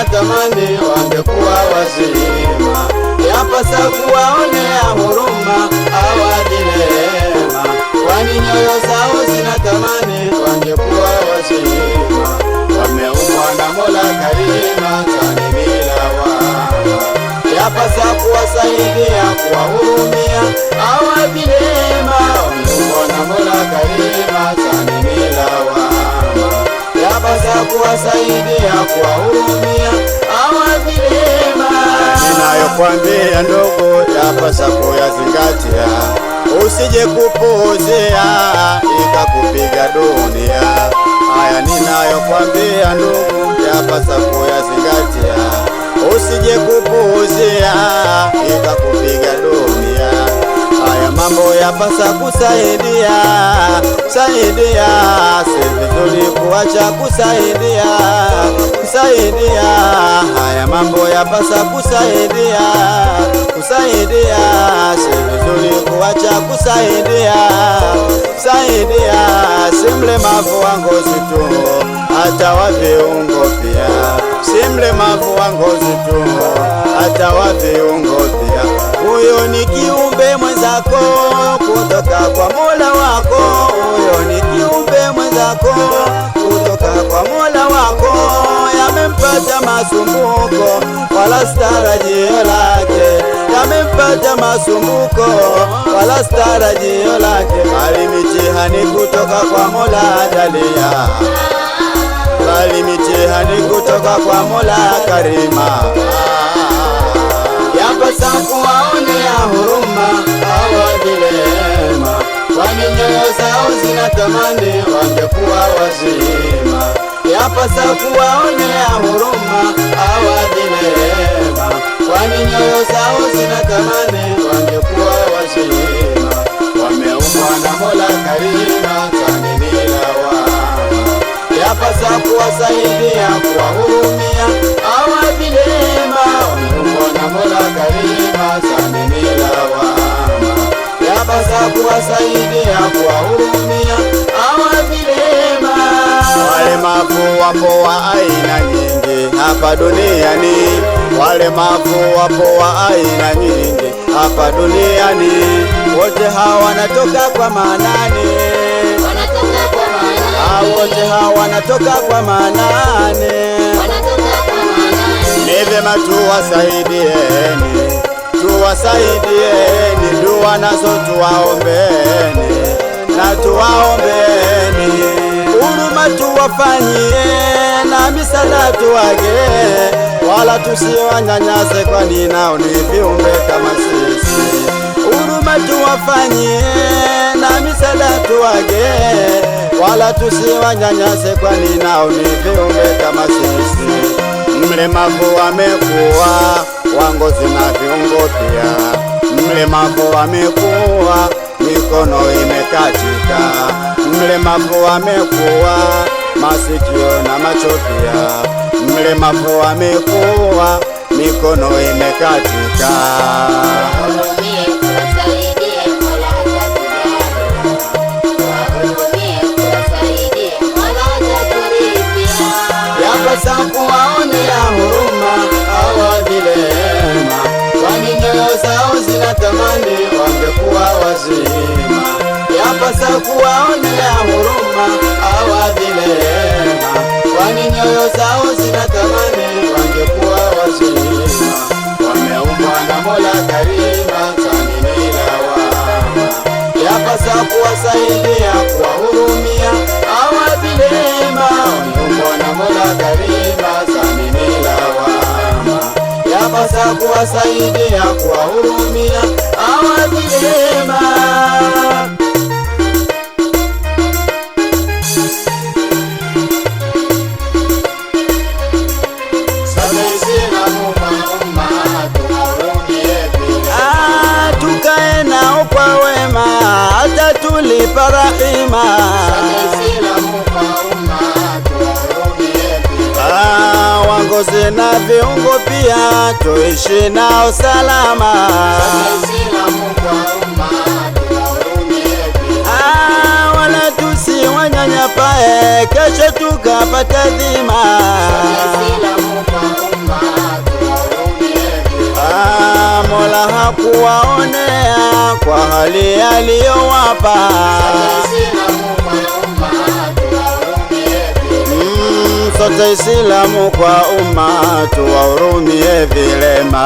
zinatamani wangekuwa wazima. Yapasa kuwaonea huruma hawa vilema, kwani nyoyo zao zinatamani wangekuwa wazima. Wameumbwa na Mola Karima, kwani bila lawama. Yapasa kuwasaidia, kuwahurumia hawa vilema. Wameumbwa na Mola Karima, kwani bila lawama. Yapasa kuwasaidia, kuwahurumia hawa vilema. Ninayokwambia ndogo, yapasa kuyazingatia, usije kupuuzia ikakupiga dunia. Haya ninayokwambia ndugu, yapasa kuyazingatia, usije kupuuzia ikakupiga dunia. Haya mambo yapasa kusaidia, saidia, si vizuri kuacha kusaidia, kusaidia. Haya mambo yapasa kusaidia, kusaidia, si vizuri kuacha kusaidia, saidia. Si mlemavu wa ngozi tu, hata wa viungo pia. Si mlemavu wa ngozi tu, hata wa viungo pia. Huyo ni kiumbe mwenzako kutoka kwa Mola wako. Huyo ni kiumbe mwenzako kutoka kwa Mola wako. Yamempata masumbuko wala starajio lake, yamempata masumbuko wala starajio lake. Bali mitihani kutoka kwa Mola jalia, bali mitihani kutoka kwa Mola Karima. Yapasa kuwaonea huruma hawa vilema, kwani nyoyo zao zinatamani wangekuwa wazima. Yapasa kuwaonea huruma hawa vilema, kwani nyoyo zao zinatamani wangekuwa wazima. Wameumbwa na Mola Karima, kwani bila lawama. Yapasa kuwasaidia, kuwahurumia hawa vilema. Wameumbwa na Mola Karima, kwani bila lawama. Yapasa kuwasaidia, kuwahurumia hawa vilema. Walemavu wapo wa aina nyingi hapa duniani, walemavu wapo wa aina nyingi hapa duniani. Wote hawa wanatoka kwa Manani, wote hawa wanatoka kwa Manani. Ni vyema tuwasaidieni, tuwasaidieni, dua nazo tuwaombeni na tuwaombeni, huruma tuwafanyie na misala tuwage, wala tusiwanyanyase, kwani nao ni viumbe kama sisi. Huruma tuwafanyie na misala tuwage, wala tusiwanyanyase, kwani nao ni viumbe kama sisi. Mlemavu amekuwa wa ngozi na viungo pia, mlemavu amekuwa mikono imekatika, mlemavu amekuwa masikio na macho pia, mlemavu amekuwa mikono imekatika. Yapasa kuwaonea huruma hawa vilema, kwani nyoyo zao zinatamani wangekuwa wazima. Yapasa kuwaonea huruma hawa vilema, kwani nyoyo zao zinatamani wangekuwa wazima. Wameumbwa na Mola Karima, kwani bila lawama. Yapasa kuwasaidia, kuwahurumia hawa vilema. Wameumbwa na Mola Karima, kwani bila lawama. Yapasa kuwasaidia, kuwahurumia hawa vilema. Tukae nao kwa wema, hata tulipa rahima. Wangozi na viungo pia, tuishi nao salama. Wala tusiwanyanyapae, kesho tukapata dhima. kuwaonea kwa hali aliyowapa. Sote Islamu kwa umma tuwahurumie vilema.